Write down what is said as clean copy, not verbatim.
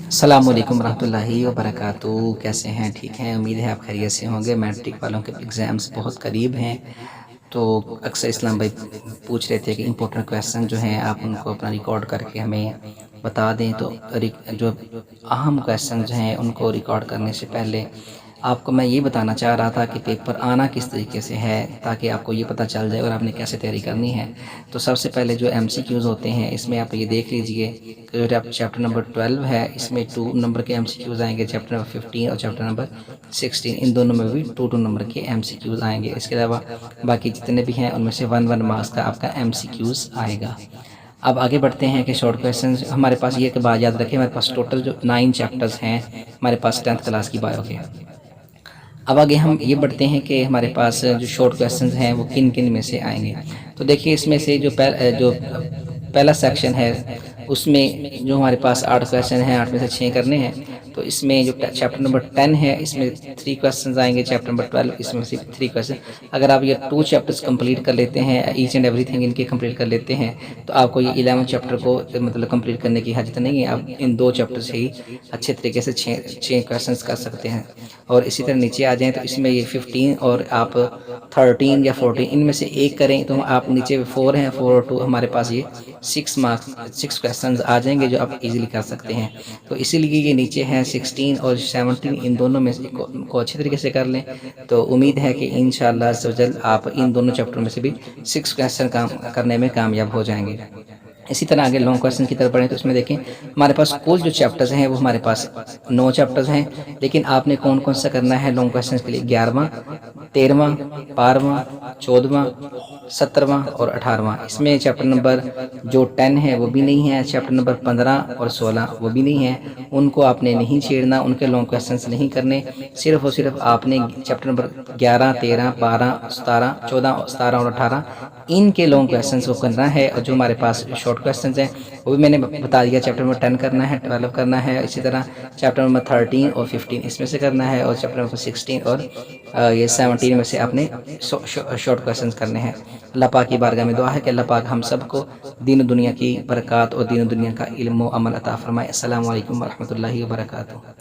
अस्सलामुअलैकुम रहमतुल्लाहि व बरकातुहू। कैसे हैं? ठीक हैं, उम्मीद है आप खैरियत से होंगे। मैट्रिक वालों के एग्ज़ाम्स बहुत करीब हैं, तो अक्सर इस्लाम भाई पूछ रहे थे कि इम्पोर्टेंट क्वेश्चन जो हैं आप उनको अपना रिकॉर्ड करके हमें बता दें। तो जो अहम क्वेश्चन हैं उनको रिकॉर्ड करने से पहले आपको मैं ये बताना चाह रहा था कि पेपर आना किस तरीके से है, ताकि आपको ये पता चल जाए और आपने कैसे तैयारी करनी है। तो सबसे पहले जो MCQs होते हैं इसमें आप ये देख लीजिए कि जो चैप्टर नंबर 12 है इसमें 2 नंबर के MCQs आएंगे, चैप्टर नंबर 15 और चैप्टर नंबर 16 इन दोनों में भी 2 नंबर के MCQs आएंगे। इसके अलावा बाकी जितने भी हैं उनमें से 1 मार्क्स का आपका MCQs आएगा। अब आगे बढ़ते हैं कि शॉर्ट क्वेश्चन हमारे पास ये कि बात याद रखें, हमारे पास टोटल जो 9 चैप्टर्स हैं हमारे पास 10th क्लास की बायो के। अब आगे हम ये बढ़ते हैं कि हमारे पास जो शॉर्ट क्वेश्चंस हैं वो किन किन में से आएंगे। तो देखिए इसमें से जो पहला सेक्शन है उसमें जो हमारे पास 8 क्वेश्चन हैं, 8 में से 6 करने हैं। तो इसमें जो चैप्टर नंबर 10 है इसमें 3 क्वेश्चन आएंगे, चैप्टर नंबर 12 इसमें सिर्फ 3 क्वेश्चन। अगर आप ये 2 चैप्टर्स कंप्लीट कर लेते हैं, ईच एंड एवरीथिंग इनके कंप्लीट कर लेते हैं, तो आपको ये 11 चैप्टर को मतलब कंप्लीट करने की हजत नहीं है। आप इन 2 चैप्टर से ही अच्छे तरीके से 6 क्वेश्चन कर सकते हैं। और इसी तरह नीचे आ जाएँ तो इसमें ये 15 और आप 13 या 14 इनमें से एक करें तो आप नीचे 4 हैं, 4 और 2 हमारे पास ये 6 क्वेश्चंस आ जाएंगे जो आप इजीली कर सकते हैं। तो इसीलिए ये नीचे हैं 16 और 17 इन दोनों में से को अच्छे तरीके से कर लें। तो उम्मीद है कि इंशाअल्लाह अज़्ज़ व जल आप इन दोनों चैप्टर में से भी 6 क्वेश्चन काम करने में कामयाब हो जाएंगे। इसी तरह आगे लॉन्ग क्वेश्चन की तरफ बढ़ें तो इसमें देखें हमारे पास कुल जो चैप्टर्स हैं वो हमारे पास 9 चैप्टर्स हैं, लेकिन आपने कौन कौन सा करना है लॉन्ग क्वेश्चन के लिए 11वां, 13वां, 12वां, 14वां, 17वां और 18वां। इसमें चैप्टर नंबर जो 10 है वो भी नहीं है, चैप्टर नंबर 15 और 16 वो भी नहीं है, उनको आपने नहीं छेड़ना, उनके लॉन्ग क्वेश्चन नहीं करने। सिर्फ और सिर्फ आपने चैप्टर नंबर 11, 13, 12, 17, 14, 17 और 18 इनके लॉन्ग क्वेश्चन को करना है। और जो हमारे पास शॉर्ट क्वेश्चंस हैं वो भी मैंने बता दिया, चैप्टर नंबर 10 करना है, 12 करना है, इसी तरह चैप्टर नंबर 13 और 15 इसमें से करना है, और चैप्टर नंबर 16 और ये 17 में से आपने शॉर्ट क्वेश्चंस करने हैं। अल्लाह पाक की बारगाह में दुआ है कि अल्लाह पाक हम सबको दीन दुनिया की बरकत और दीन दुनिया का इल्म व अमल अता फरमाए। अस्सलामु अलैकुम व रहमतुल्लाहि व बरकातुहू।